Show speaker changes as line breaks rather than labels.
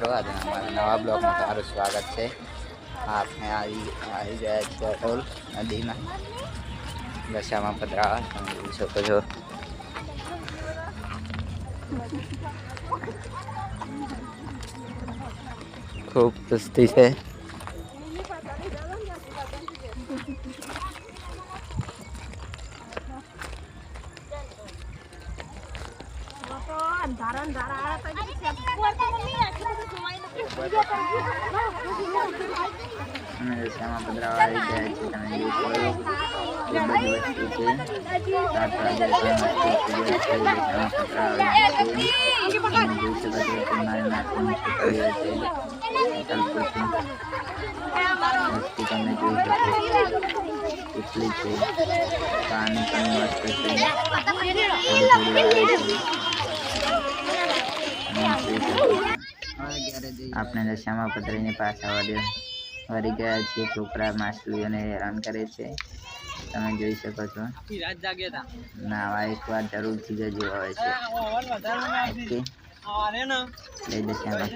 મિત્રો, આજે અમારા નવા બ્લોગમાં તમારું સ્વાગત છે। આપણે આવી ગયા છીએ અટોલ નદીમાં દશામાં પધરાવા। તમે જોઈ શકો છો ખૂબ કુસ્તી છે। અમે દશામાં પધરાવા આવી ગયા છીએ। તમે જોઈ શકો છો ખૂબ બધી વસ્તુ છે। 7 વાગે દશામાં પધરાવા આવી છીએ। તમે જોઈ શકો છો કે મારી નાતની છોકરીઓ છે। વસ્તુ તમે જોઈ શકો કેટલી છે। પાણી પણ મસ્ત છે। આપણે દશામાં પધરીને પાછા વળી ગયા છીએ। છોકરા માછલીઓને હેરાન કરે છે, તમે જોઈ શકો છો। નાવા એકવાર જરૂરથી જજો આવે છે। ઓકે, જય દશામાં।